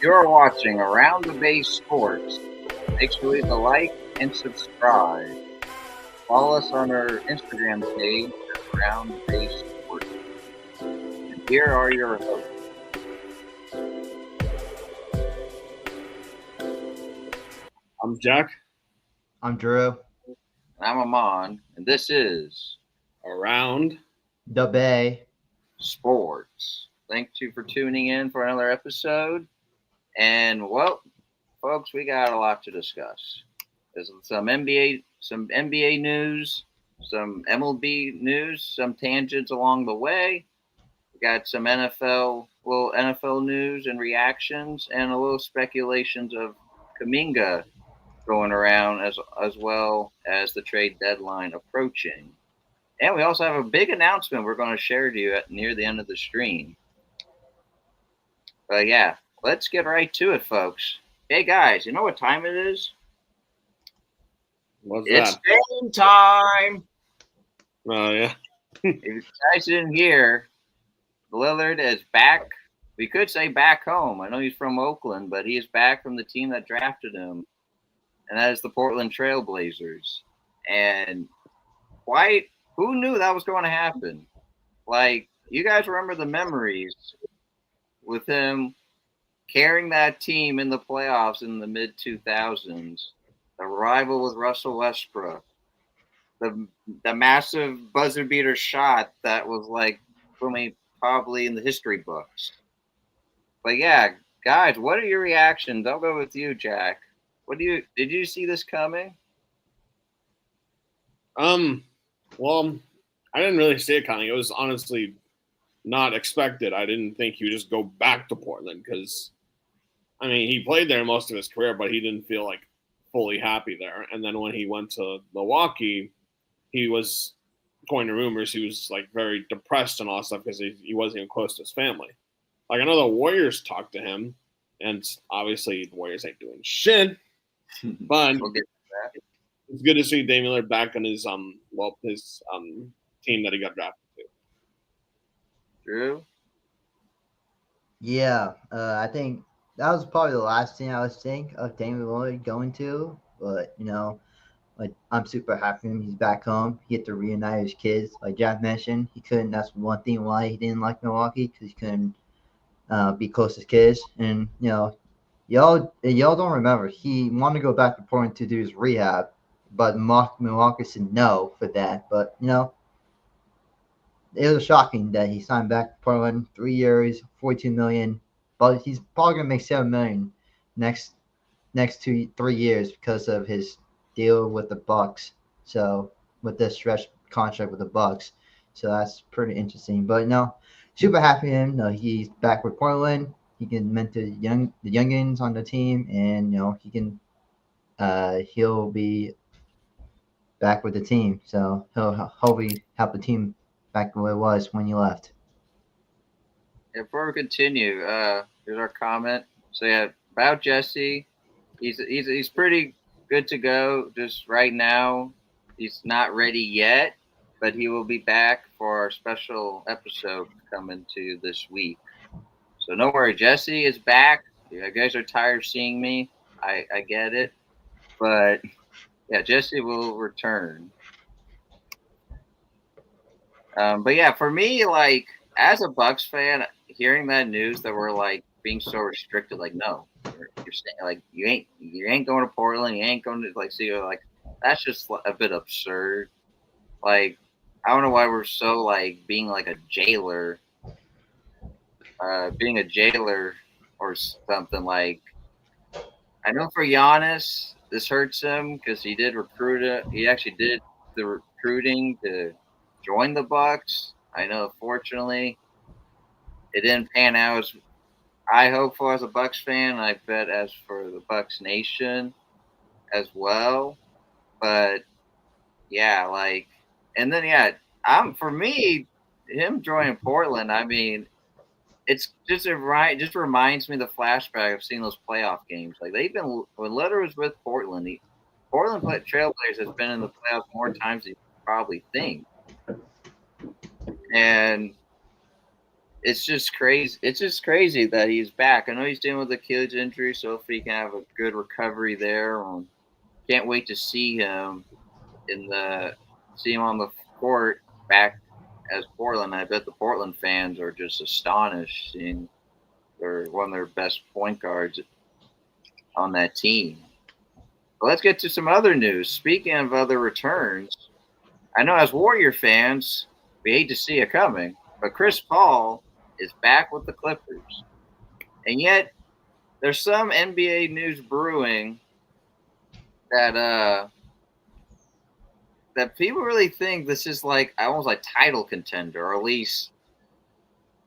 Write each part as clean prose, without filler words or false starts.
You're watching Around the Base Sports. Make sure to leave a like and subscribe. Follow us on our Instagram page at Around the Base Sports. And here are your hosts. I'm Jack. I'm Drew. And I'm Amon, and this is Around The Bay. Sports. Thank you for tuning in for another episode. And well, folks, we got a lot to discuss. There's some NBA news, some MLB news, some tangents along the way. We got some little NFL news and reactions, and a little speculations of Kuminga going around as well as the trade deadline approaching. And we also have a big announcement we're going to share to you near the end of the stream. But yeah, let's get right to it, folks. Hey guys, you know what time it is? what's It's that? game time. Oh yeah. If you guys didn't hear, Lillard is back. We could say back home. I know he's from Oakland, but he is back from the team that drafted him, and that is the Portland Trailblazers. And who knew that was going to happen? Like, you guys remember the memories with him carrying that team in the playoffs in the mid 2000s, the rival with Russell Westbrook, the massive buzzer beater shot that was like probably in the history books. But yeah, guys, what are your reactions? I'll go with you, Jack. Did you see this coming? Well, I didn't really see it coming. It was honestly not expected. I didn't think he would just go back to Portland because, I mean, he played there most of his career, but he didn't feel like fully happy there. And then when he went to Milwaukee, he was, according to rumors, he was like very depressed and all that stuff because he wasn't even close to his family. Like I know the Warriors talked to him, and obviously the Warriors ain't doing shit. But We'll get to that. it's good to see Damian Lillard back on his team that he got drafted to. Drew? Yeah, I think that was probably the last thing I was think of Damian Lillard going to. But like I'm super happy he's back home. He get to reunite his kids. Like Jack mentioned, he couldn't. That's one thing why he didn't like Milwaukee because he couldn't be close to his kids. And y'all don't remember he wanted to go back to Portland to do his rehab, but Milwaukee said no for that. But it was shocking that he signed back to Portland 3 years, $42 million, but he's probably gonna make $7 million next 3 years because of his deal with the Bucks. So with this stretch contract with the Bucks, so that's pretty interesting. But no, super happy him. No, he's back with Portland. He can mentor the youngins on the team, and he can he'll be back with the team. So he'll hopefully help the team back to where it was when you left. Before we continue, here's our comment. So yeah, about Jesse, he's pretty good to go. Just right now, he's not ready yet, but he will be back for our special episode coming to this week. So no worry, Jesse is back. You guys are tired of seeing me. I get it, but yeah, Jesse will return. But yeah, for me, like as a Bucks fan, hearing that news that we're like being so restricted, like no, you're saying like you ain't going to Portland, you ain't going to like see like that's just a bit absurd. Like I don't know why we're so like being like a jailer, being a jailer or something like. I know for Giannis, this hurts him because he did recruit it. He actually did the recruiting to join the Bucks. I know, fortunately, it didn't pan out as I hope for as a Bucks fan. I bet as for the Bucks Nation as well. But yeah, like, and then yeah, for me, him joining Portland. I mean, it's just reminds me of the flashback of seeing those playoff games. Like they've been when Lillard was with Portland, Portland Trailblazers has been in the playoffs more times than you probably think. And it's just crazy. It's just crazy that he's back. I know he's dealing with Achilles injury, so hopefully he can have a good recovery there. Can't wait to see him on the court back as Portland. I bet the Portland fans are just astonished seeing one of their best point guards on that team. But let's get to some other news. Speaking of other returns, I know as Warrior fans, we hate to see it coming, but Chris Paul is back with the Clippers. And yet, there's some NBA news brewing that people really think this is like almost like title contender, or at least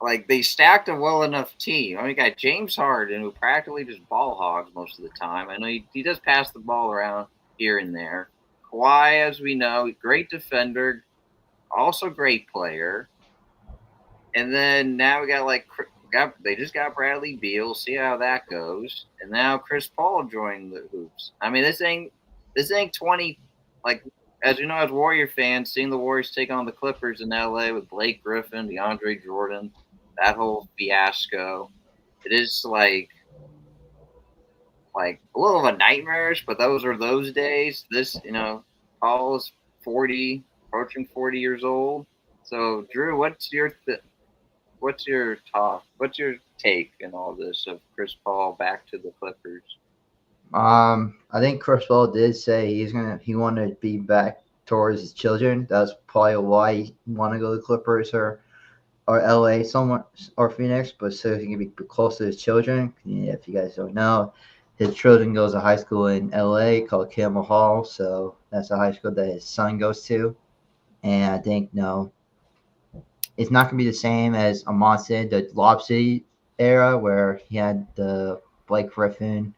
like they stacked a well enough team. I mean, you got James Harden, who practically just ball hogs most of the time. I know he does pass the ball around here and there. Kawhi, as we know, great defender, also great player. And then now we got they just got Bradley Beal. See how that goes. And now Chris Paul joined the hoops. I mean, this ain't 20 like. As you know, as Warrior fans, seeing the Warriors take on the Clippers in LA with Blake Griffin, DeAndre Jordan, that whole fiasco, it is like a little of a nightmarish, but those are those days. This, Paul is 40, approaching 40 years old. So, Drew, what's your take in all this of Chris Paul back to the Clippers? I think Chris Paul did say he wanted to be back towards his children. That's probably why he want to go to the Clippers or LA somewhere or Phoenix, but so he can be close to his children. Yeah, if you guys don't know, his children goes to high school in LA called Campbell Hall, so that's a high school that his son goes to. And I think it's not gonna be the same as Amon said, the Lob City era where he had the Blake Griffin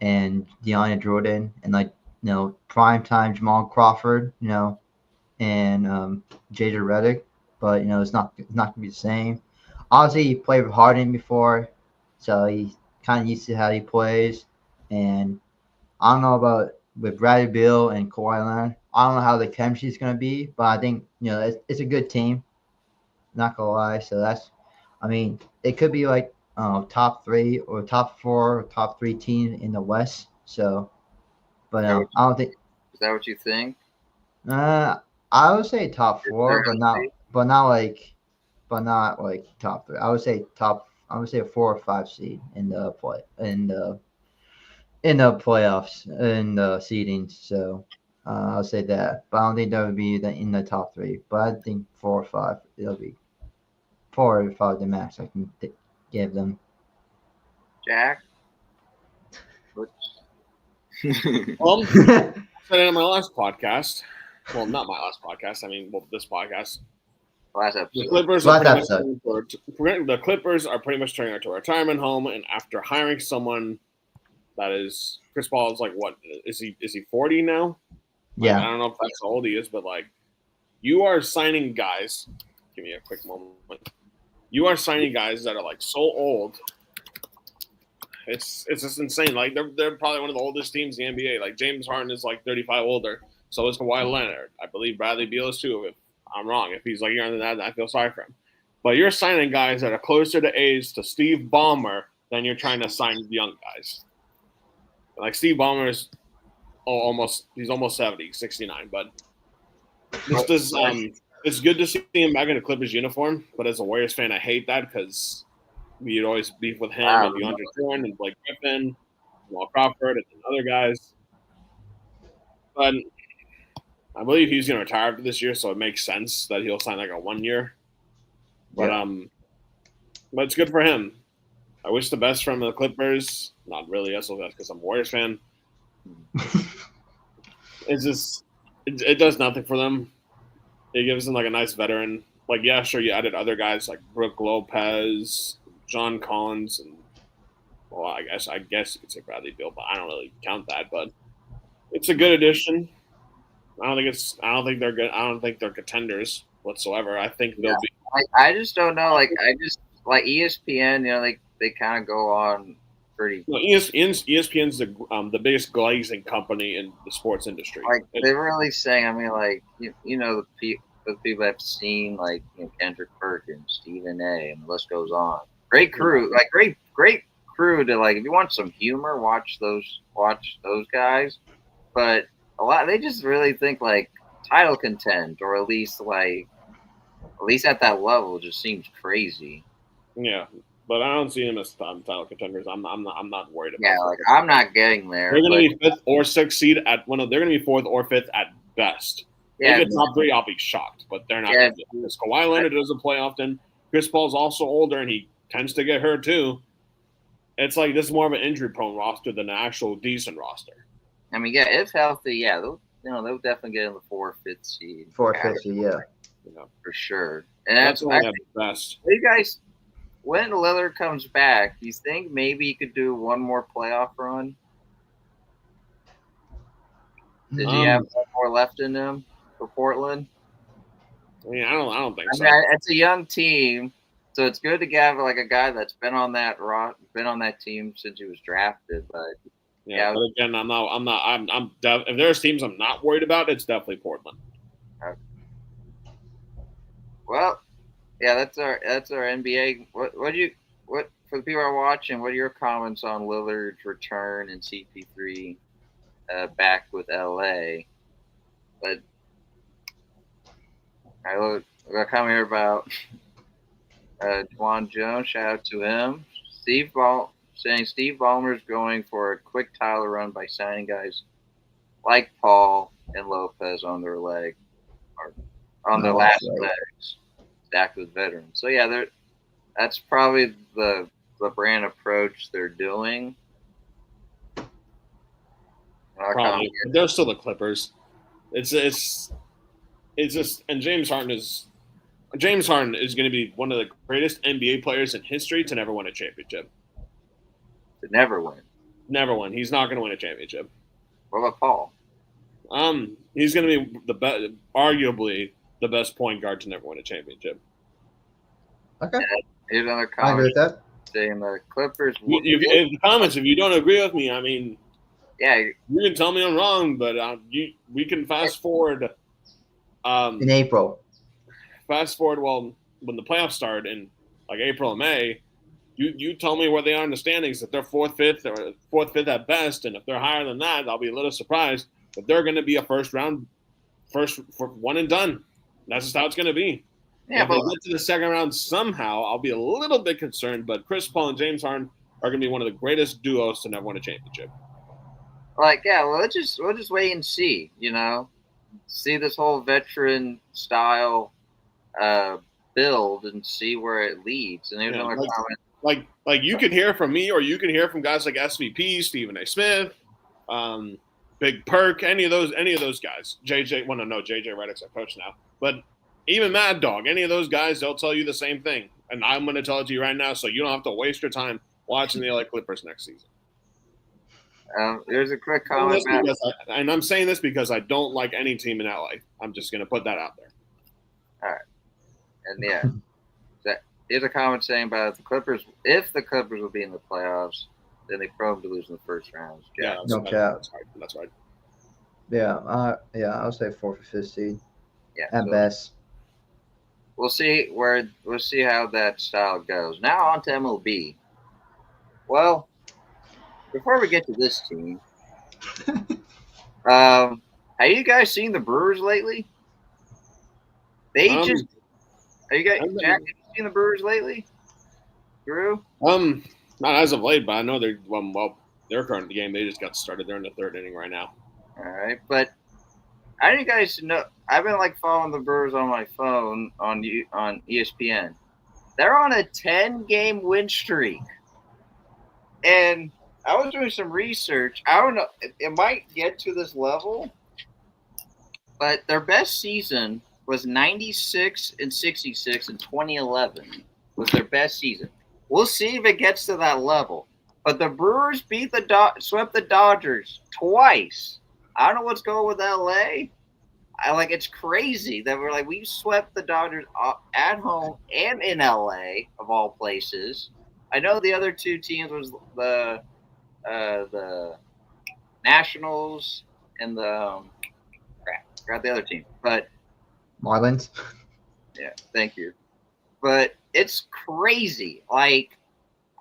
and DeAndre Jordan and primetime Jamal Crawford, and J.J. Redick, but it's not gonna be the same. Obviously, he played with Harden before, so he's kind of used to how he plays. And I don't know about with Bradley Beal and Kawhi Leonard. I don't know how the chemistry is gonna be, but I think it's a good team. Not gonna lie, so it could be like top 3 or top 4 or top 3 teams in the West. So, but I don't think. Is that what you think? I would say top 4, but not like top 3. I would say a 4 or 5 seed in the playoffs in the seedings. So I'll say that, but I don't think that would be in the top 3. But I think 4 or 5. It'll be 4 or 5 the max I can give them. Jack? I said it on my last podcast. Well, not my last podcast. I mean, this podcast. Last episode. The Clippers are pretty much turning into a retirement home, and after hiring someone that is Chris Paul is like, what is he 40 now? Yeah. I don't know if that's how old he is, but you are signing guys. Give me a quick moment. You are signing guys that are so old. It's just insane. They're probably one of the oldest teams in the NBA. James Harden is 35 older. So is Kawhi Leonard. I believe Bradley Beal is too. If I'm wrong, if he's younger than that, then I feel sorry for him. But you're signing guys that are closer to age to Steve Ballmer than you're trying to sign young guys. Steve Ballmer is almost 70, 69. But it's good to see him back in the Clippers uniform. But as a Warriors fan, I hate that because we'd always beef with him and DeAndre Jordan and Blake Griffin, Jamal Crawford, and other guys. But I believe he's going to retire after this year, so it makes sense that he'll sign a 1 year. But but it's good for him. I wish the best from the Clippers. Not really, that's because I'm a Warriors fan. It's just it does nothing for them. It gives them a nice veteran. Sure, you added other guys like Brook Lopez, John Collins, and I guess you could say Bradley Beal, but I don't really count that. But it's a good addition. I don't think they're good. I don't think they're contenders whatsoever. I think they'll be. I just don't know. I just ESPN. They kind of go on pretty. No, ESPN's the biggest glazing company in the sports industry. They're really saying. I mean, those people have seen, like, Kendrick Perkins, Stephen A., and the list goes on. Great crew, like great crew to, like, if you want some humor, watch those guys. But a lot, they just really think like title content, or at least at that level, just seems crazy. Yeah, but I don't see him as title contenders. I'm not worried about. Yeah, like I'm not getting there. They're going to be 5th or 6th seed at one of. They're going to be 4th or 5th at best. Yeah, if it's top 3, I'll be shocked. But they're not. Yeah. Because Kawhi Leonard doesn't play often. Chris Paul's also older, and he tends to get hurt too. It's like this is more of an injury-prone roster than an actual decent roster. I mean, yeah, if healthy, yeah, they'll definitely get in the 4th, 5th seed. 4th, 5th seed, yeah. For sure. And that's one of the best. You guys, when Lillard comes back, do you think maybe he could do one more playoff run? Does he have one more left in him for Portland? I mean, I don't think so. It's a young team, so it's good to have like a guy that's been on that team since he was drafted. But yeah, but again, if there's teams I'm not worried about, it's definitely Portland. Okay. Well, yeah, that's our NBA. What for the people who are watching? What are your comments on Lillard's return and CP3 back with LA? But I got a comment here about Juan Jones. Shout out to him. Saying Steve Ballmer's going for a quick title run by signing guys like Paul and Lopez on their leg, or on their last legs, stacked with veterans. So yeah, that's probably the brand approach they're doing. Probably. They're still the Clippers. It's just, and James Harden is going to be one of the greatest NBA players in history to never win a championship. To never win. Never win. He's not going to win a championship. What about Paul? He's going to be arguably the best point guard to never win a championship. Okay. Here's another comment. I agree with that. Saying the Clippers. In the comments, if you don't agree with me, I mean, yeah, you can tell me I'm wrong, but we can fast forward. In April. Fast forward, well, when the playoffs start in like April and May, you tell me where they are in the standings. If they're 4th, 5th, or 4th, 5th at best, and if they're higher than that, I'll be a little surprised. But they're going to be a first for one and done. That's just how it's going to be. Yeah, if they get to the second round somehow, I'll be a little bit concerned. But Chris Paul and James Harden are going to be one of the greatest duos to never win a championship. Like, yeah, well, we'll just wait and see. See this whole veteran style build and see where it leads. And there's another comment. Like you could hear from me, or you can hear from guys like SVP, Stephen A. Smith, Big Perk, any of those guys. JJ Redick's our coach now, but even Mad Dog, any of those guys, they'll tell you the same thing. And I'm going to tell it to you right now, so you don't have to waste your time watching the LA Clippers next season. There's a quick comment. And I'm saying this because I don't like any team in LA. I'm just going to put that out there. All right. And yeah, here's a comment saying about the Clippers. If the Clippers will be in the playoffs, then they prone to lose in the first round. Yeah, no cap. That's right. Yeah, I'll say 4th or 5th seed. Yeah, at best. We'll see how that style goes. Now on to MLB. Well, before we get to this team, have you guys seen the Brewers lately? Have you seen the Brewers lately? Drew? Not as of late, but I know their current game, they just got started. They're in the 3rd inning right now. All right, but I didn't guys know. I've been following the Brewers on my phone on ESPN. They're on a 10-game win streak, and I was doing some research. I don't know. It might get to this level, but their best season was 96 and 66 in 2011. Was their best season. We'll see if it gets to that level. But the Brewers swept the Dodgers twice. I don't know what's going with LA. It's crazy that we swept the Dodgers at home and in LA of all places. I know the other two teams was the Nationals and the the other team, but Marlins. Yeah, thank you. But it's crazy. Like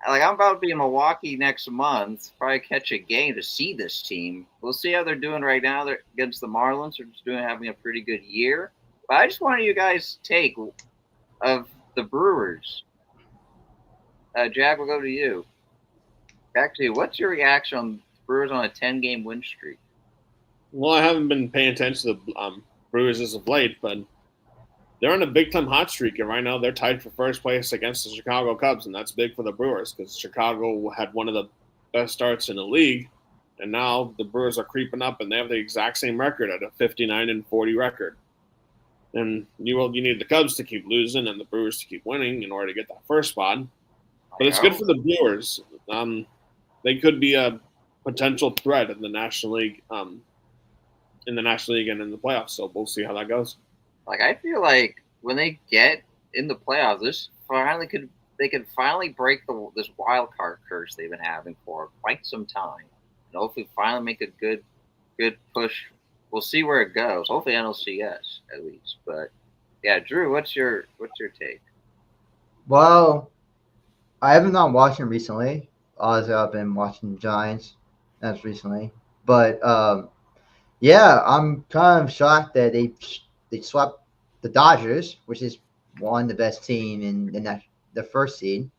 I'm about to be in Milwaukee next month. Probably catch a game to see this team. We'll see how they're doing right now. They're against the Marlins. They're just having a pretty good year. But I just wanted you guys' take of the Brewers. Jack, we'll go to you. Back to you. What's your reaction on the Brewers on a 10-game win streak? Well, I haven't been paying attention to the Brewers as of late, but they're on a big-time hot streak, and right now they're tied for first place against the Chicago Cubs, and that's big for the Brewers because Chicago had one of the best starts in the league, and now the Brewers are creeping up, and they have the exact same record at a 59-40 record. And you need the Cubs to keep losing and the Brewers to keep winning in order to get that first spot. But it's good for the Brewers. They could be a potential threat in the National League, and in the playoffs. So we'll see how that goes. Like I feel like when they get in the playoffs, they could finally break this wild card curse they've been having for quite some time, and hopefully finally make a good push. We'll see where it goes. Hopefully NLCS at least. But yeah, Drew, what's your take? Well, I haven't been watching recently. Obviously, I've been watching the Giants as recently, but yeah, I'm kind of shocked that they swept the Dodgers, which is one of the best team in the first seed,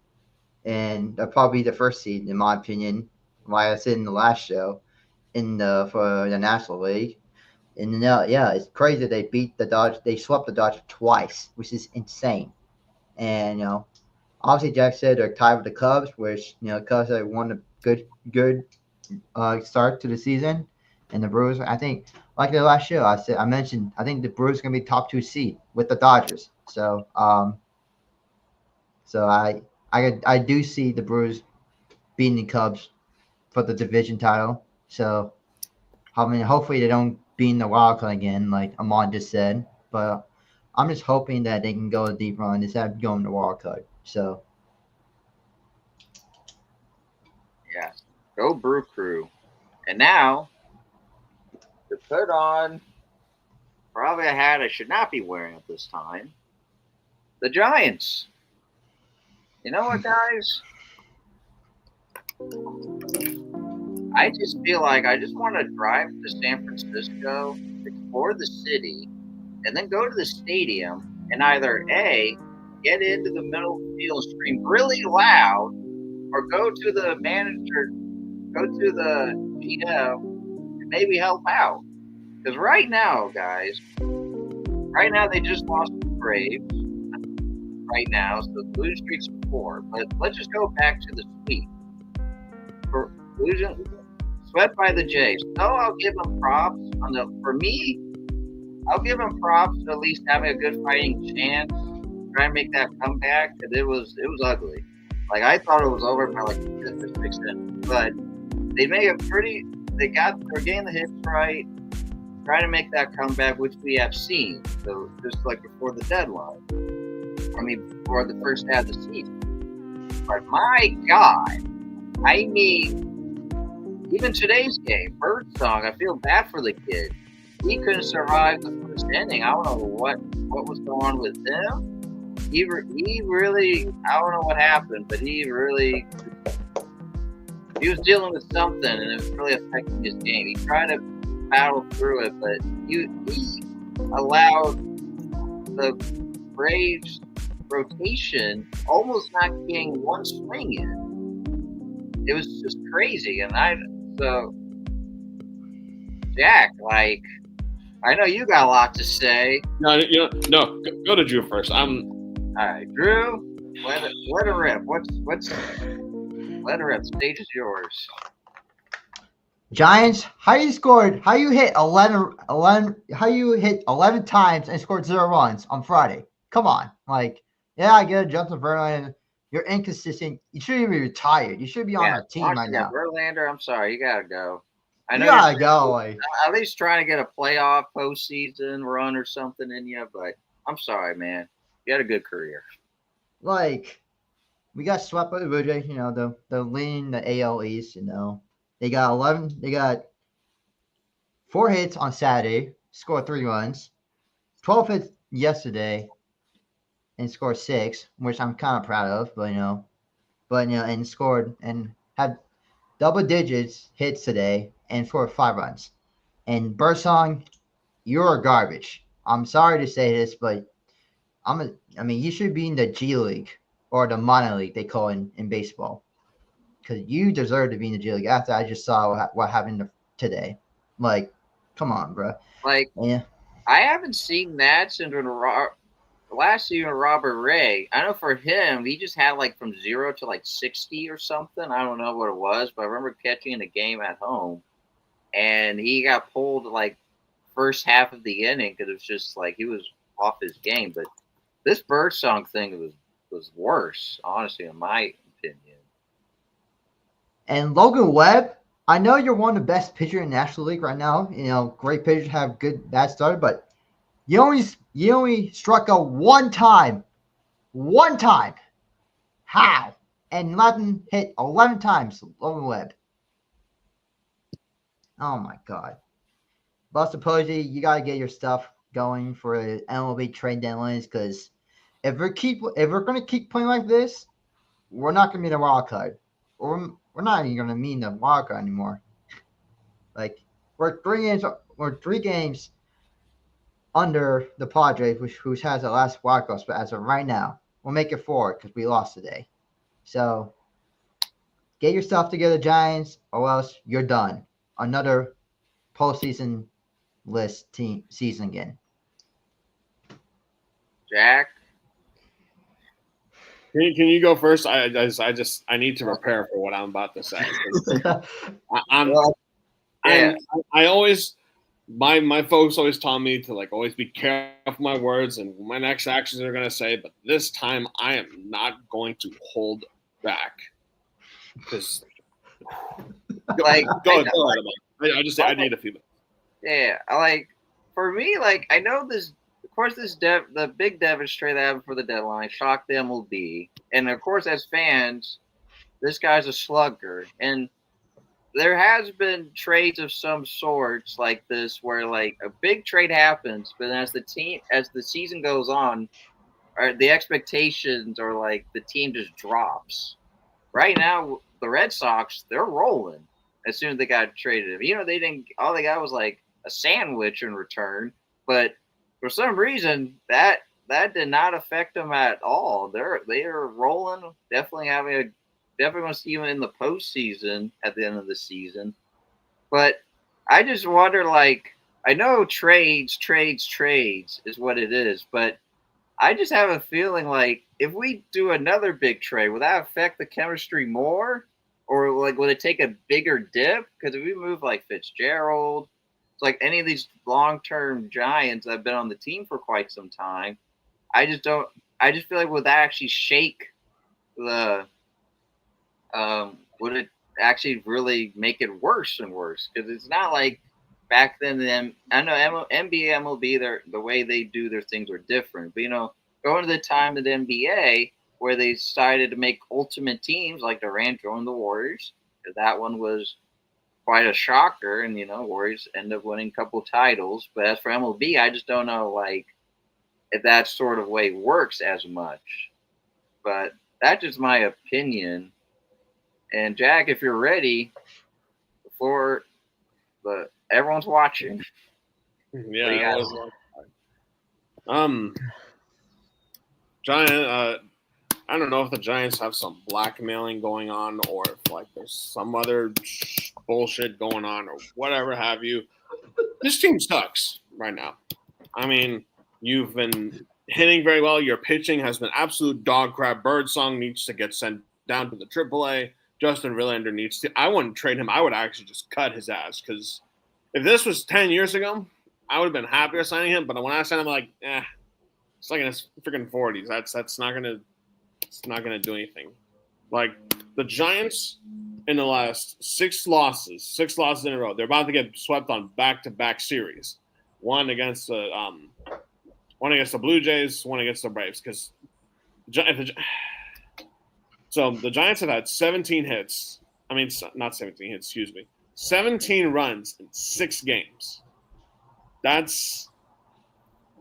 and they're probably the first seed in my opinion. Like I said in the last show, for the National League, and yeah, it's crazy they beat the Dodgers. They swept the Dodgers twice, which is insane. And obviously Jack said they're tied with the Cubs, which Cubs have won a good start to the season. And the Brewers, I think, like the last show, I mentioned, I think the Brewers are gonna be top 2 seed with the Dodgers. So, I do see the Brewers beating the Cubs for the division title. So, I mean, hopefully they don't beat the wild card again, like Amon just said. But I'm just hoping that they can go a deep run instead of going to wild card. So, yeah, go Brew Crew, and now. To put on probably a hat I should not be wearing at this time. The Giants. You know what, guys? I just feel like I just want to drive to San Francisco, explore the city, and then go to the stadium and either A, get into the middle field and scream really loud, or go to the manager, go to the GM, maybe help out. Because right now, guys, they just lost the Braves. Right now, so the losing streak's 4. But let's just go back to the sweep. For losing, swept by the Jays. So I'll give them props for me. I'll give them props for at least having a good fighting chance, try and make that comeback. Because it was ugly. Like I thought it was over by like the 5th or 6th inning, but they made it pretty. They're getting the hits right, trying to make that comeback, which we have seen. So just like before the deadline, before the first half of the season. But my God, I mean, even today's game, Birdsong, I feel bad for the kid. He couldn't survive the first inning. I don't know what was going on with him. He really, I don't know what happened, but he was dealing with something, and it was really affecting his game. He tried to battle through it, but he allowed the Braves rotation almost not getting one swing in. It was just crazy, and Jack, like, I know you got a lot to say. No, go to Drew first. All right, Drew, let it rip. Let it rip. Stage is yours. Giants, how you hit 11 times and scored 0 runs on Friday? Come on. Like, yeah, I get it, Justin Verlander. You're inconsistent. You shouldn't be retired. You should be on a team right now. Verlander, I'm sorry, you gotta go. I know you gotta go. Like, at least trying to get a playoff postseason run or something in you, but I'm sorry, man. You had a good career. Like, we got swept by the Blue Jays. They're leading the AL East. They got 4 hits on Saturday, scored 3 runs. 12 hits yesterday and scored 6, which I'm kind of proud of. And scored and had double digits hits today and scored 5 runs. And Birdsong, you're garbage. I'm sorry to say this, but you should be in the G League or the minor league they call in baseball, because you deserve to be in the G League after I just saw what happened today. Like, come on, bro. Like, Yeah. I haven't seen that since last year Robert Ray. I know for him, he just had like from 0 to like 60 or something. I don't know what it was, but I remember catching a game at home, and he got pulled like first half of the inning because it was just like he was off his game. But this Birdsong thing was worse, honestly, in my opinion. And Logan Webb, I know you're one of the best pitchers in the National League right now. Great pitchers have good bad starter, but you only struck out one time. One time. How? And Latin hit 11 times, Logan Webb. Oh my God. Buster Posey, you gotta get your stuff going for MLB trade deadlines, because if we're gonna keep playing like this, we're not gonna be in the wild card. Or we're not even gonna be in the wild card anymore. Like, we're 3 games under the Padres, who has the last wild card spot as of right now. We'll make it 4 because we lost today. So get your stuff together, Giants, or else you're done. Another postseason list team season again. Jack, Can you go first? I need to prepare for what I'm about to say. I always my folks always taught me to like always be careful with my words and my next actions are gonna say, but this time I am not going to hold back. Because like, go ahead. I need a few minutes. Yeah, for me, I know this. Of course, the big demonstration that happened for the deadline shocked the MLB, and of course, as fans, this guy's a slugger, and there has been trades of some sorts like this where like a big trade happens, but as the season goes on, or the expectations or like the team just drops. Right now, the Red Sox, they're rolling as soon as they got traded. They didn't. All they got was like a sandwich in return, but for some reason that did not affect them at all. They are rolling. Definitely want to see them in the postseason at the end of the season. But I just wonder, I know trades is what it is, but I just have a feeling like if we do another big trade, will that affect the chemistry more? Or will it take a bigger dip? Because if we move like Fitzgerald, it's like any of these long-term Giants that have been on the team for quite some time, I just feel like would that actually shake the would it actually really make it worse and worse? Because it's not like back then. I know NBA, MLB, the way they do their things are different. But going to the time of the NBA where they decided to make ultimate teams, like Durant joined the Warriors, because that one was quite a shocker, and Warriors end up winning a couple titles. But as for MLB, I just don't know if that sort of way works as much. But that's just my opinion. And Jack, if you're ready, everyone's watching. Yeah. Giant. I don't know if the Giants have some blackmailing going on, or if there's some other bullshit going on, or whatever have you. This team sucks right now. I mean, you've been hitting very well. Your pitching has been absolute dog crap. Birdsong needs to get sent down to the AAA. Justin Verlander needs to. I wouldn't trade him. I would actually just cut his ass, because if this was 10 years ago, I would have been happier signing him. But when I signed him, I'm like, it's like in his freaking 40s. That's not gonna. It's not gonna do anything. Like the Giants in the last 6 losses in a row, they're about to get swept on back-to-back series. One against the Blue Jays, one against the Braves. Because so the Giants have had 17 hits. I mean, not 17 hits. Excuse me. 17 runs in 6 games. That's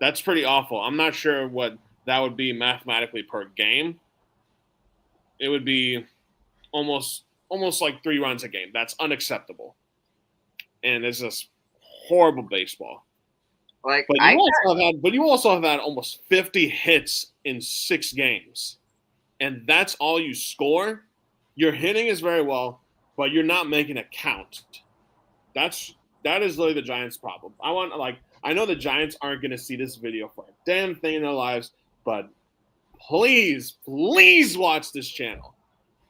That's pretty awful. I'm not sure what that would be mathematically per game. It would be almost like 3 runs a game. That's unacceptable. And it's just horrible baseball. Like, But you also have had almost 50 hits in 6 games. And that's all you score. Your hitting is very well, but you're not making it count. That is literally the Giants' problem. I know the Giants aren't going to see this video for a damn thing in their lives, but please watch this channel.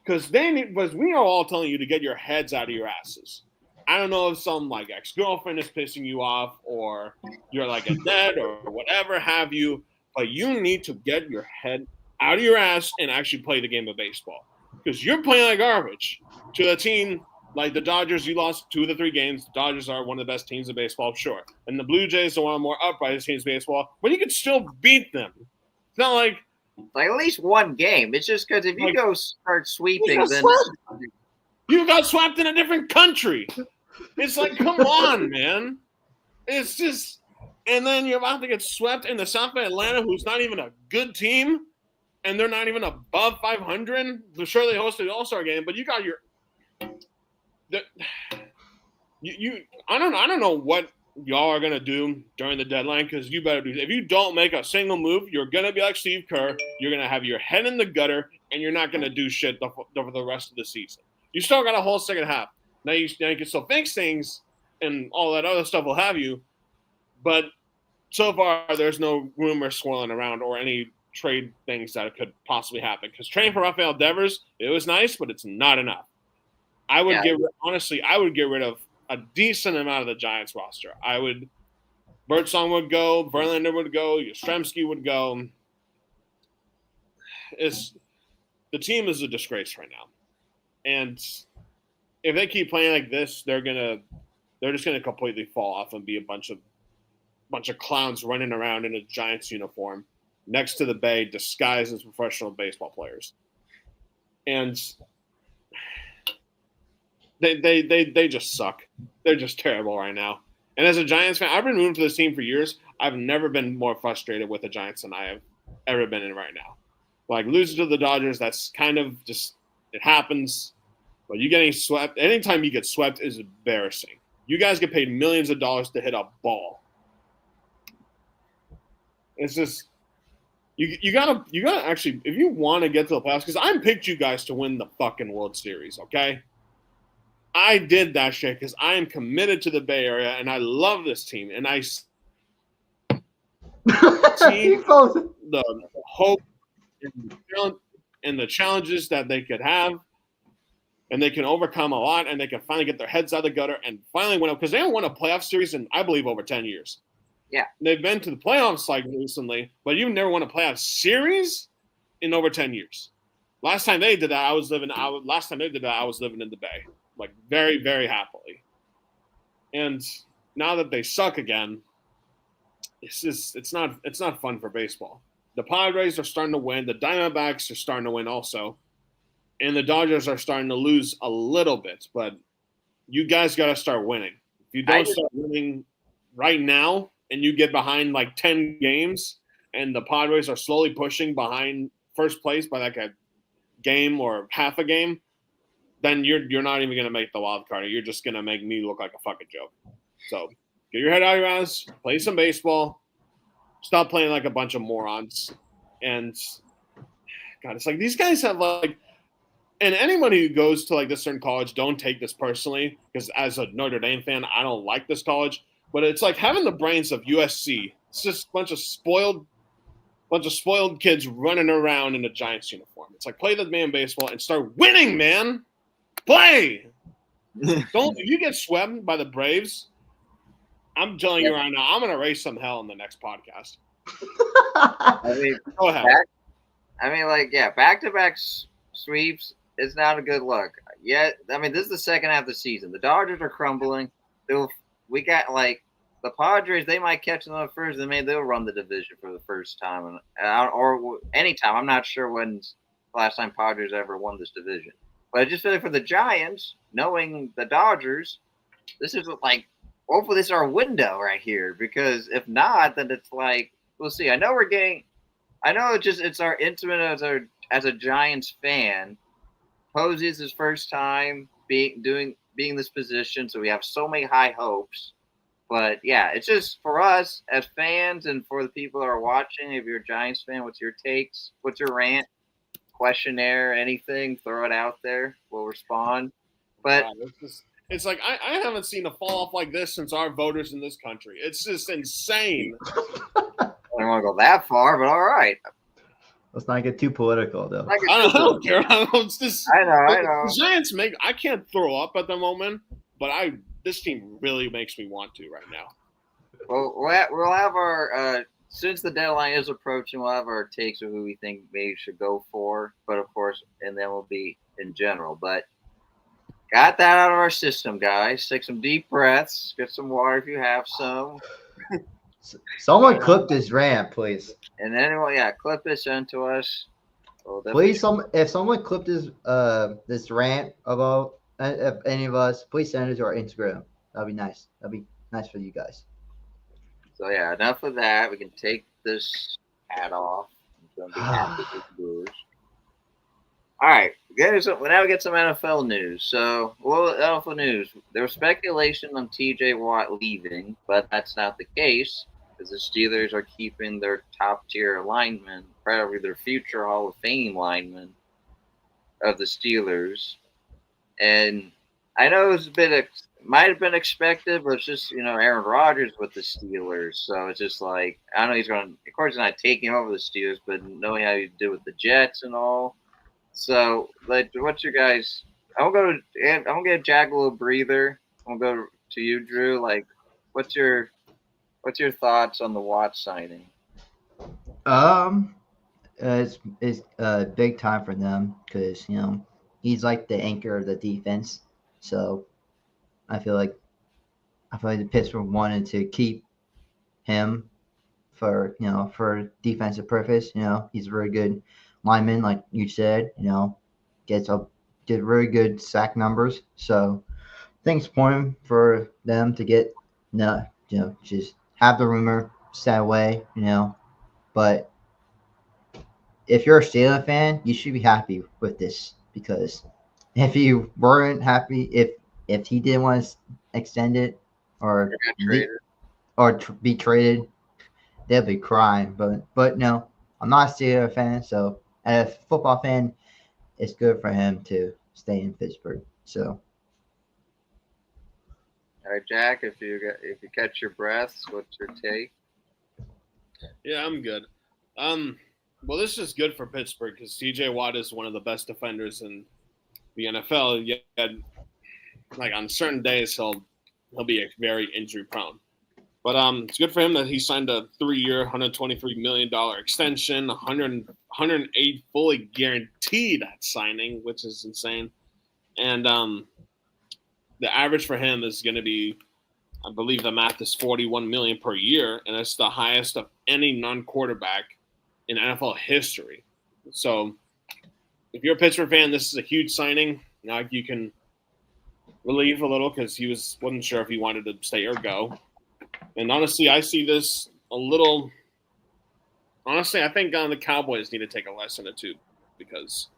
Because we are all telling you to get your heads out of your asses. I don't know if some like ex-girlfriend is pissing you off or you're like a dad or whatever have you, but you need to get your head out of your ass and actually play the game of baseball. Because you're playing like garbage to a team like the Dodgers. You lost 2 of the 3 games. The Dodgers are one of the best teams in baseball, sure. And the Blue Jays are one of the more upright teams in baseball, but you can still beat them. It's not like at least one game. It's just because if you go start sweeping, then you got swept in a different country. It's like, come on, man. It's just, and then you're about to get swept in the South Bay Atlanta, who's not even a good team, and they're not even above 500. Sure, they hosted the All-Star game, but you got your, I don't know what y'all are gonna do during the deadline, because you better do. If you don't make a single move, you're gonna be like Steve Kerr. You're gonna have your head in the gutter, and you're not gonna do shit for the rest of the season. You still got a whole second half. Now you can still fix things and all that other stuff will have you, but so far there's no rumors swirling around or any trade things that could possibly happen. Because trading for Rafael Devers, it was nice, but it's not enough. I would get rid of a decent amount of the Giants roster. Birdsong would go, Verlander would go, Yastrzemski would go. The team is a disgrace right now, and if they keep playing like this, they're just gonna completely fall off and be a bunch of clowns running around in a Giants uniform next to the Bay, disguised as professional baseball players. And they just suck. They're just terrible right now. And as a Giants fan, I've been rooting for this team for years. I've never been more frustrated with the Giants than I have ever been in right now. Like losing to the Dodgers, that's kind of just it happens. But you getting swept, anytime you get swept is embarrassing. You guys get paid millions of dollars to hit a ball. It's just you gotta actually, if you want to get to the playoffs, because I picked you guys to win the fucking World Series, okay? I did that shit because I am committed to the Bay Area and I love this team, and I see the hope and the challenges that they could have. And they can overcome a lot, and they can finally get their heads out of the gutter and finally win up, because they haven't won a playoff series in, I believe, over 10 years. Yeah. They've been to the playoffs like recently, but you've never won a playoff series in over 10 years. Last time they did that, I was living in the Bay, like very, very happily. And now that they suck again, it's not fun for baseball. The Padres are starting to win. The Diamondbacks are starting to win also. And the Dodgers are starting to lose a little bit, but you guys got to start winning. If you don't start winning right now and you get behind like 10 games and the Padres are slowly pushing behind first place by like a game or half a game, then you're not even going to make the wild card. You're just going to make me look like a fucking joke. So get your head out of your ass, play some baseball, stop playing like a bunch of morons. And God, it's like these guys have like, and anybody who goes to like this certain college, don't take this personally, because as a Notre Dame fan, I don't like this college. But it's like having the brains of USC. It's just a bunch of spoiled kids running around in a Giants uniform. It's like play the man baseball and start winning, man. Play. Don't. If you get swept by the Braves, I'm telling you right now, I'm gonna raise some hell in the next podcast. I mean, go ahead. Back-to-back sweeps. It's not a good look. Yet, I mean, this is the second half of the season. The Dodgers are crumbling. We got like the Padres. They might catch them up first, and maybe they'll run the division for the first time, or anytime. I'm not sure when's the last time Padres ever won this division. But I just feel like for the Giants, knowing the Dodgers, this is like hopefully this is our window right here. Because if not, then it's like we'll see. I know it's our intimate as a Giants fan. Posey's his first time being this position, so we have so many high hopes. But yeah, it's just for us as fans and for the people that are watching. If you're a Giants fan, what's your takes? What's your rant? Questionnaire? Anything? Throw it out there. We'll respond. But God, it's like I haven't seen a fall off like this since our voters in this country. It's just insane. I don't want to go that far, but all right. Let's not get too political, though. I don't care. It's just, I know. The Giants I can't throw up at the moment, but this team really makes me want to right now. Well, we'll have our since the deadline is approaching, we'll have our takes of who we think maybe should go for. But of course, and then we'll be in general. But got that out of our system, guys. Take some deep breaths. Get some water if you have some. Someone clip this rant, please. And then, clip this into us. Please, if someone clipped this rant about any of us, please send it to our Instagram. That'd be nice. That'd be nice for you guys. So yeah, enough of that. We can take this hat off. I'm gonna be happy with the Brewers. All right, now we get some NFL news. So, NFL news. There was speculation on T.J. Watt leaving, but that's not the case because the Steelers are keeping their top-tier linemen, probably their future Hall of Fame linemen of the Steelers. And I know it's might have been expected, but it's just, Aaron Rodgers with the Steelers. So it's just like, I know of course, he's not taking over the Steelers, but knowing how he did with the Jets and all. So, what's your guys? I'm gonna give Jack a little breather. I'm gonna go to you, Drew. What's your thoughts on the Watt signing? It's a big time for them because he's like the anchor of the defense. So, I feel like the Pittsburgh wanted to keep him for defensive purpose. He's a very good lineman, like you said. Get very good sack numbers. So I think it's important for them to get just have the rumor set away. But if you're a Steelers fan, you should be happy with this because if you weren't happy, if he didn't want to extend it or be traded, they'll be crying. But no, I'm not a Steelers fan, so as a football fan, it's good for him to stay in Pittsburgh. So, all right, Jack, if you catch your breaths, what's your take? Yeah, I'm good. Well, this is good for Pittsburgh because T.J. Watt is one of the best defenders in the NFL. Yet, on certain days, he'll be very injury prone. But it's good for him that he signed a 3-year, $123 million extension, 108 fully guaranteed at signing, which is insane. And the average for him is going to be, I believe the math is $41 million per year, and it's the highest of any non-quarterback in NFL history. So if you're a Pittsburgh fan, this is a huge signing. Now you can relieve a little because he wasn't sure if he wanted to stay or go. And honestly, I see this a little. Honestly, I think the Cowboys need to take a lesson or two because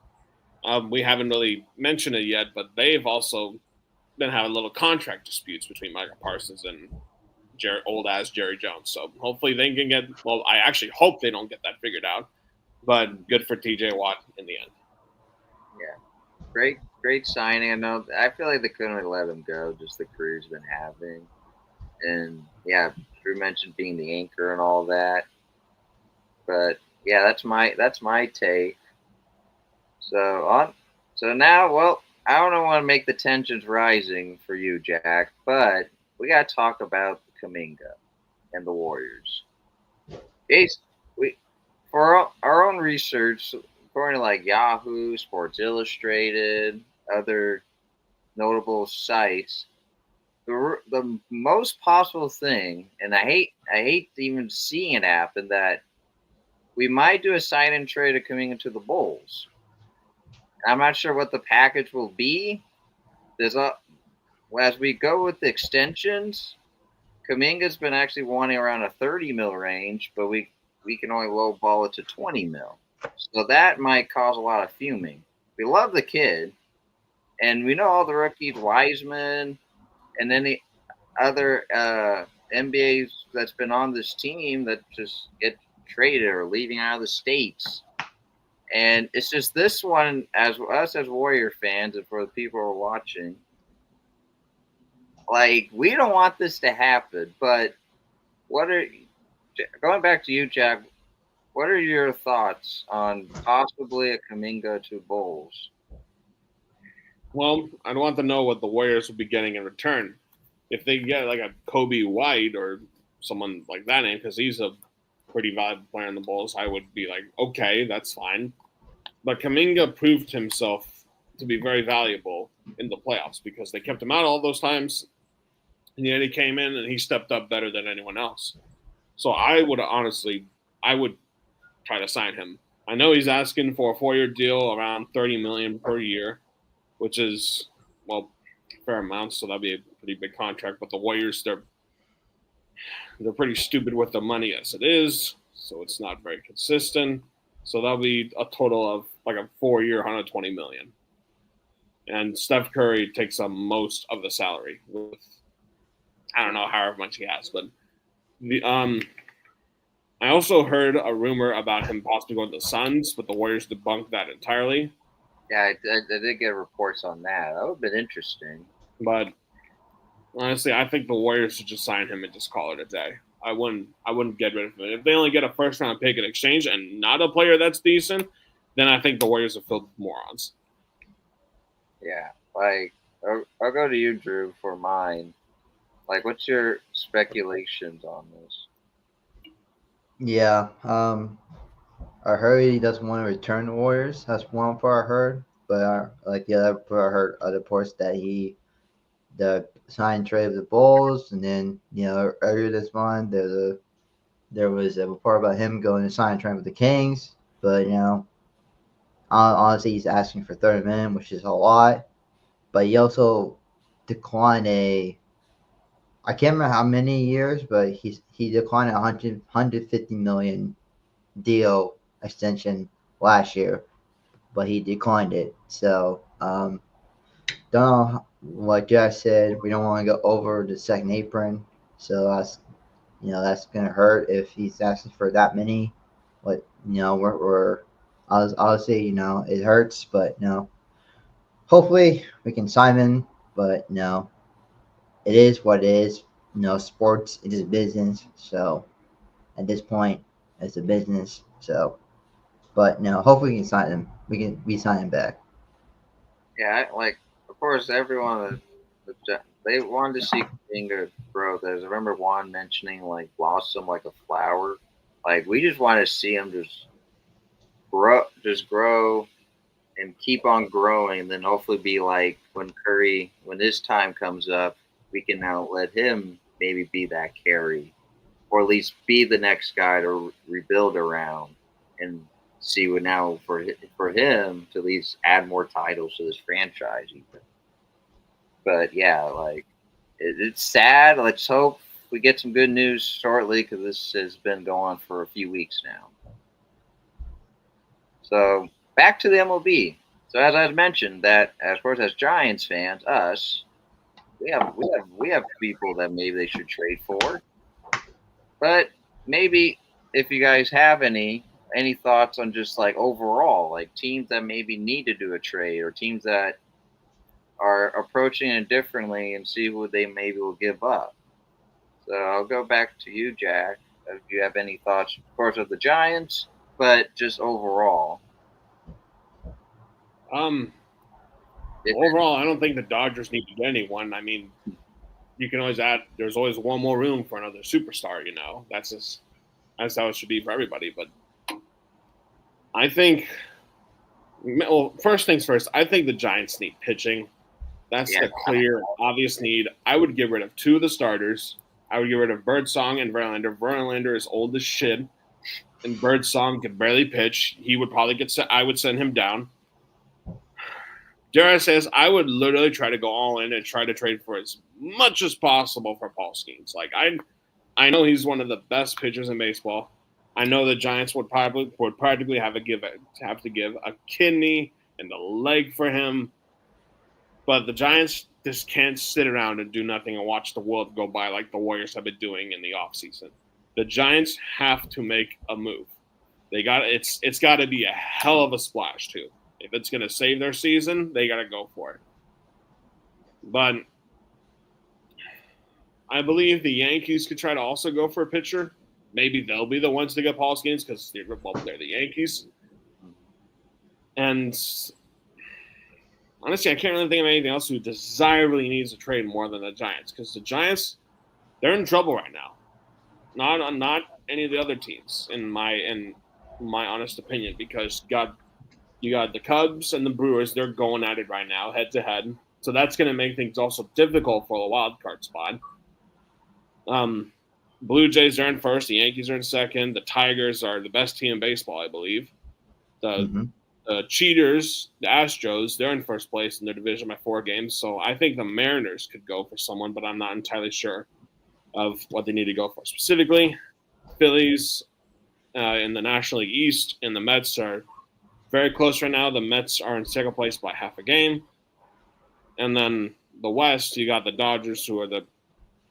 we haven't really mentioned it yet, but they've also been having little contract disputes between Micah Parsons and old-ass Jerry Jones. So hopefully they can get – well, I actually hope they don't get that figured out, but good for T.J. Watt in the end. Yeah. Great signing. I feel like they couldn't have let him go, just the career he's been having. And, yeah, Drew mentioned being the anchor and all that. But, yeah, that's my take. So now, well, I don't want to make the tensions rising for you, Jack, but we got to talk about Kuminga and the Warriors. For our own research, according to Yahoo, Sports Illustrated, other notable sites, the most possible thing, and I hate even seeing it happen, that we might do a sign and trade of Kuminga to the Bulls. I'm not sure what the package will be. As we go with the extensions, Kuminga's been actually wanting around a $30 million range, but we we can only lowball it to 20 mil. So that might cause a lot of fuming. We love the kid, and we know all the rookies, Wiseman, and any other NBAs that's been on this team that just get traded or leaving out of the states. And it's just this one, as us as Warrior fans, and for the people who are watching, like we don't want this to happen. But what are going back to you, Jack? What are your thoughts on possibly a Kuminga to Bulls? Well, I'd want to know what the Warriors would be getting in return. If they get like a Kobe White or someone like that name, because he's a pretty valuable player in the Bulls, I would be like, okay, that's fine. But Kuminga proved himself to be very valuable in the playoffs because they kept him out all those times. And yet he came in and he stepped up better than anyone else. So I would try to sign him. I know he's asking for a 4-year deal around $30 million per year, which is, well, a fair amount. So that'd be a pretty big contract. But the Warriors, they're pretty stupid with the money as it is. So it's not very consistent. So that'll be a total of like a 4-year, $120 million. And Steph Curry takes up most of the salary with, I don't know however much he has, but I also heard a rumor about him possibly going to the Suns, but the Warriors debunked that entirely. Yeah, I did get reports on that. That would have been interesting. But honestly, I think the Warriors should just sign him and just call it a day. I wouldn't get rid of him. If they only get a first round pick in exchange and not a player that's decent, then I think the Warriors are filled with morons. Yeah, like I'll go to you, Drew, for mine. Like, what's your speculations on this? Yeah. I heard he doesn't want to return to Warriors. That's one part I heard. But like the other part, I heard other parts that the sign trade of the Bulls, and then earlier this month there was a report about him going to sign trade with the Kings. But honestly, he's asking for 30 million, which is a lot. But he also declined I can't remember how many years, but he declined a 150 million deal extension last year, but he declined it. So don't know what Jack said. We don't want to go over the second apron, so that's gonna hurt if he's asking for that many. But we're obviously it hurts, but hopefully we can sign him. But it is what it is. Sports, it is business. So at this point, it's a business. So, but hopefully we can sign him. We sign him back. Yeah, of course, everyone they wanted to see Kuminga grow. There's I remember Juan mentioning like blossom like a flower. Like we just want to see him just grow, and keep on growing. And then hopefully be like when Curry, when his time comes up, we can now let him maybe be that carry, or at least be the next guy to rebuild around, and see what now for him to at least add more titles to this franchise. Even. But yeah, like it's sad. Let's hope we get some good news shortly because this has been going on for a few weeks now. So back to the MLB. So as I mentioned, that as far as Giants fans, us, we have people that maybe they should trade for. But maybe if you guys have any thoughts on just like overall, like teams that maybe need to do a trade or teams that are approaching it differently and see who they maybe will give up. So I'll go back to you, Jack. If you have any thoughts, of course, of the Giants, but just overall. Overall, I don't think the Dodgers need to get anyone. I mean, you can always add. There's always one more room for another superstar. That's how it should be for everybody. But I think, well, first things first. I think the Giants need pitching. That's the clear, obvious need. I would get rid of 2 of the starters. I would get rid of Birdsong and Verlander. Verlander is old as shit, and Birdsong could barely pitch. He would probably I would send him down. Dara says I would literally try to go all in and try to trade for as much as possible for Paul Skeens. Like I know he's one of the best pitchers in baseball. I know the Giants would practically have to give a kidney and a leg for him, but the Giants just can't sit around and do nothing and watch the world go by like the Warriors have been doing in the offseason. The Giants have to make a move. It's got to be a hell of a splash too. If it's going to save their season, they got to go for it. But I believe the Yankees could try to also go for a pitcher. Maybe they'll be the ones to get Paul Skeens because they're the Yankees. And honestly, I can't really think of anything else who desirably needs a trade more than the Giants, because the Giants, they're in trouble right now. Not any of the other teams, in my honest opinion, because you got the Cubs and the Brewers, they're going at it right now, head to head. So that's going to make things also difficult for the wild card spot. Blue Jays are in first, the Yankees are in second, the Tigers are the best team in baseball, I believe. The Cheaters, the Astros, they're in first place in their division by 4 games. So I think the Mariners could go for someone, but I'm not entirely sure of what they need to go for specifically. Phillies in the National League East and the Mets are very close right now. The Mets are in second place by half a game. And then the West, you got the Dodgers, who are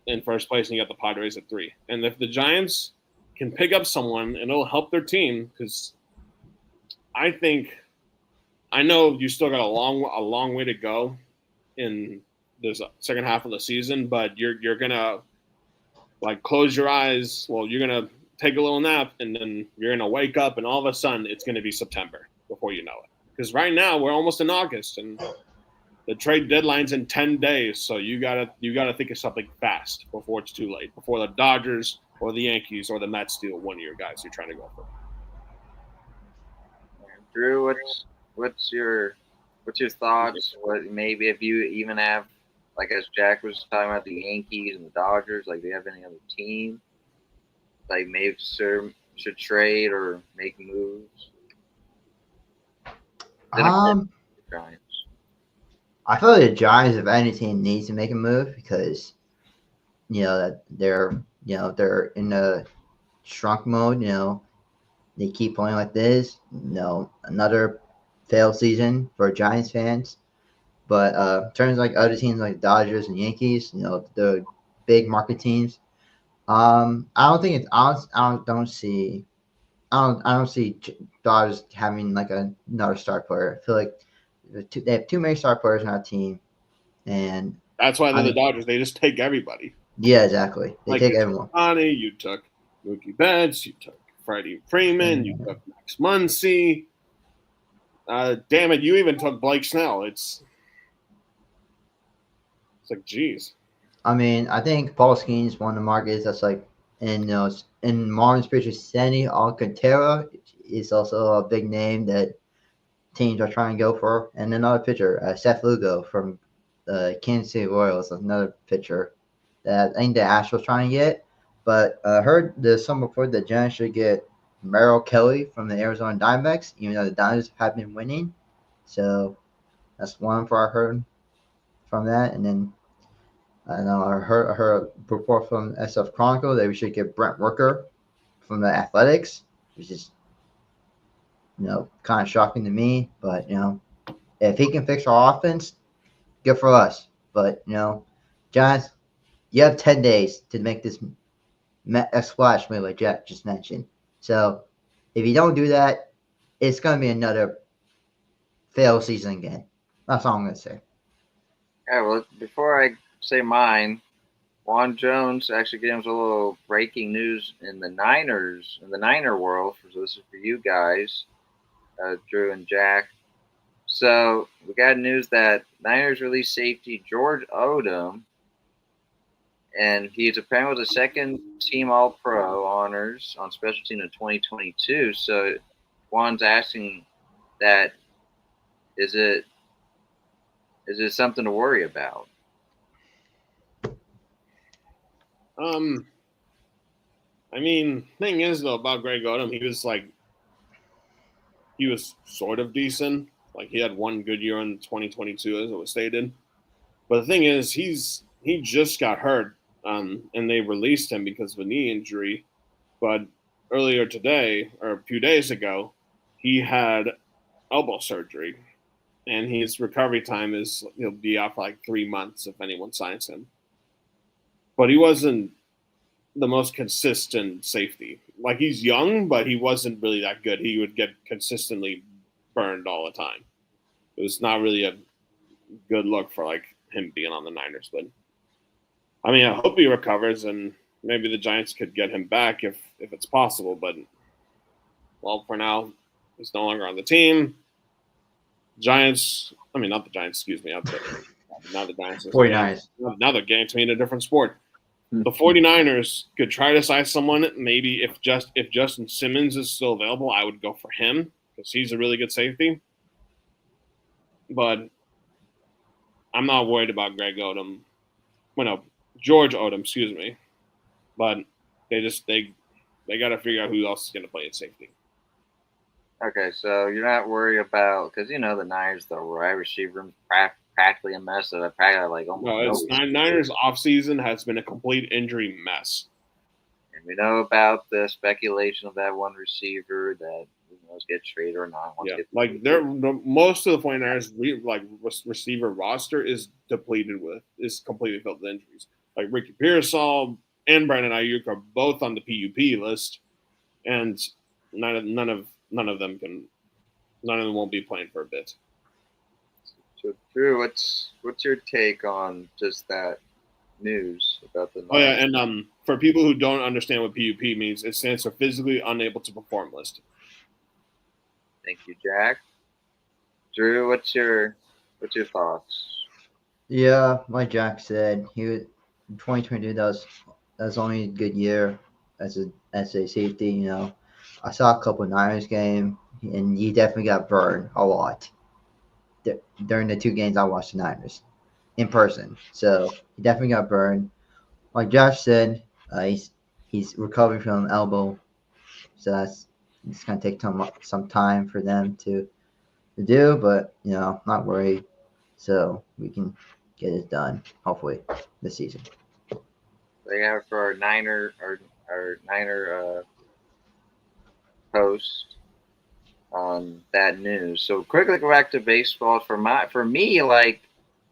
in first place, and you got the Padres at 3. And if the Giants can pick up someone, and it'll help their team, because I know you still got a long way to go in this second half of the season, but you're gonna close your eyes. Well, you're gonna take a little nap, and then you're gonna wake up, and all of a sudden it's gonna be September before you know it. Because right now we're almost in August, and the trade deadline's in 10 days. So you gotta think of something fast before it's too late. Before the Dodgers or the Yankees or the Mets steal one of your guys you're trying to go for. Drew, what's your thoughts? What maybe if you even have, like as Jack was talking about, the Yankees and the Dodgers, like do you have any other team like maybe should trade or make moves? Giants. I feel like the Giants, if any team, needs to make a move because that they're in a shrunk mode. They keep playing like this. Another failed season for Giants fans. But in terms of like other teams like Dodgers and Yankees, the big market teams, I don't see Dodgers having like another star player. I feel like they have too many star players on our team, and that's why they're the Dodgers. They just take everybody. Yeah, exactly. They take everyone. You took Mookie Betts. You took Freddie Freeman. You took Max Muncy. Damn it! You even took Blake Snell. It's like, geez. I mean, I think Paul Skeens is one of the markets that's like, in Marlins pitcher Sandy Alcantara is also a big name that teams are trying to go for, and another pitcher, Seth Lugo from the Kansas City Royals, another pitcher that I think the Astros trying to get. But I heard there's some report that Giants should get Merrill Kelly from the Arizona Diamondbacks, even though the Diamondbacks have been winning. So that's one for I heard from that. And then I heard a report from SF Chronicle that we should get Brent Rooker from the Athletics, which is kind of shocking to me. But if he can fix our offense, good for us. But Giants, you have 10 days to make this splash move like Jack just mentioned. So if you don't do that, it's going to be another failed season again. That's all I'm going to say. Yeah, well, before I say mine, Juan Jones actually gave us a little breaking news in the Niner world. So this is for you guys, Drew and Jack. So we got news that Niners released safety George Odom, and he's apparently was a second-team All-Pro honors on special team in 2022. So Juan's asking that is it something to worry about? I mean, thing is though about Greg Odom, he was sort of decent. Like he had one good year in 2022, as it was stated. But the thing is, he just got hurt, and they released him because of a knee injury. But earlier today or a few days ago, he had elbow surgery, and his recovery time is he'll be out for like 3 months if anyone signs him. But he wasn't the most consistent safety. Like, he's young, but he wasn't really that good. He would get consistently burned all the time. It was not really a good look for like him being on the Niners. But I mean, I hope he recovers, and maybe the Giants could get him back if it's possible. But well, for now, he's no longer on the team. Giants. I mean, not the Giants. Excuse me. Not the Giants. 49ers. Now they're getting to me in a different sport. The 49ers could try to sign someone. Maybe if Justin Simmons is still available, I would go for him because he's a really good safety. But I'm not worried about Greg Odom. Well, no, George Odom, excuse me. But they got to figure out who else is going to play at safety. Okay, so you're not worried about because the Niners, the wide receiver room practically a mess. So that practically like almost Niners offseason has been a complete injury mess. And we know about the speculation of that one receiver that get traded or not. Most of the 49ers receiver roster is completely filled with injuries. Like Ricky Pearsall and Brandon Ayuk are both on the PUP list, and none of them won't be playing for a bit. So Drew, what's your take on just that news about the Niners? Oh yeah, and for people who don't understand what PUP means, it stands for physically unable to perform list. Thank you, Jack. Drew, what's your thoughts? Yeah, like Jack said, in 2022 that was only a good year as a safety. I saw a couple of Niners game, and he definitely got burned a lot during the 2 games I watched the Niners in person. So he definitely got burned. Like Josh said, he's recovering from an elbow, so it's gonna take some time for them to do, but not worried. So we can get it done hopefully this season. They have for our Niner post on that news. So quickly go back to baseball for me. Like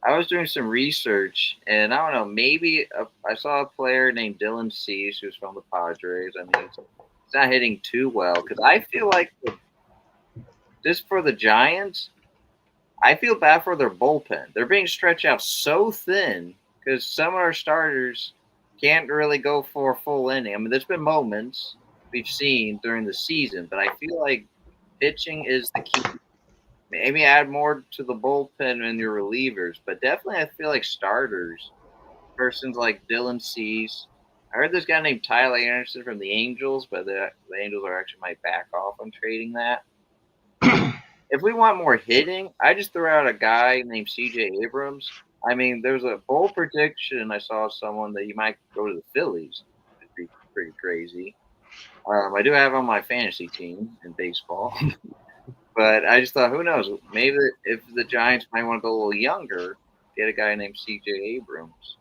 I was doing some research, and I don't know, maybe I saw a player named Dylan Cease who's from the Padres. I mean, it's not hitting too well because I feel like just for the Giants, I feel bad for their bullpen. They're being stretched out so thin because some of our starters can't really go for a full inning. I mean, there's been moments we've seen during the season, but I feel like pitching is the key. Maybe add more to the bullpen and your relievers, but definitely I feel like starters, persons like Dylan Cease. I heard this guy named Tyler Anderson from the Angels, but the Angels might back off on trading that. If we want more hitting, I just threw out a guy named C.J. Abrams. I mean, there's a bold prediction. I saw someone that he might go to the Phillies. It'd be pretty crazy. I do have on my fantasy team in baseball. But I just thought, who knows? Maybe if the Giants might want to go a little younger, get a guy named C.J. Abrams.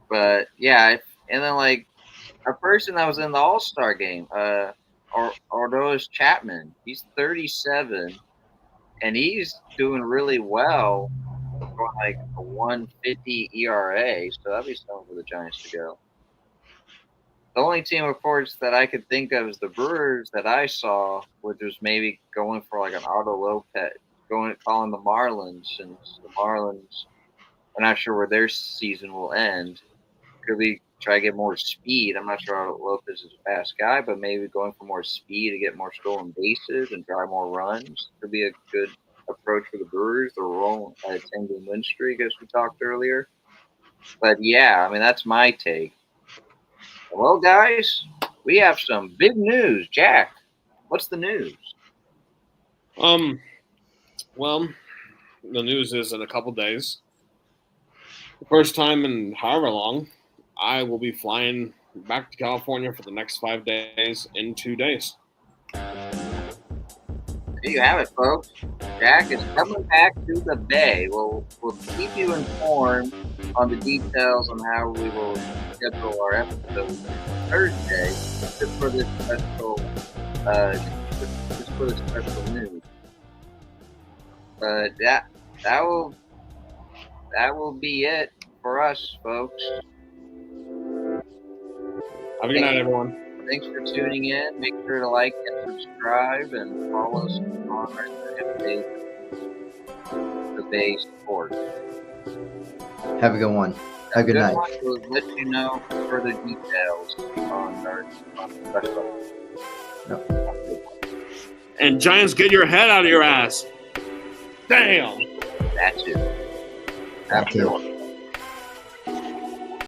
But, yeah, and then, like, a person that was in the All-Star game, Aroldis Chapman. He's 37, and he's doing really well, going like a 1.50 ERA. So that'd be something for the Giants to go. The only team, of course, that I could think of is the Brewers that I saw, which was maybe going for like an Otto Lopez, calling the Marlins, since the Marlins are not sure where their season will end. Could we try to get more speed? I'm not sure Otto Lopez is a fast guy, but maybe going for more speed to get more stolen bases and drive more runs could be a good approach for the Brewers. They're rolling at a 10-game win streak, as we talked earlier. But yeah, I mean, that's my take. Well, guys, we have some big news. Jack, what's the news? Well, the news is in a couple days. The first time in however long, I will be flying back to California for the next 5 days in 2 days. There you have it, folks. Jack is coming back to the Bay. We'll keep you informed on the details on how we will schedule our episode Thursday, just for this special news. But that will be it for us, folks. Have a good night, everyone. Thanks for tuning in. Make sure to like and subscribe and follow us on our Instagram page, The Bay Sports. Have a good one. Have a good night. We'll let you know further details on our special. And Giants, get your head out of your ass. Damn. That's it. Thank you.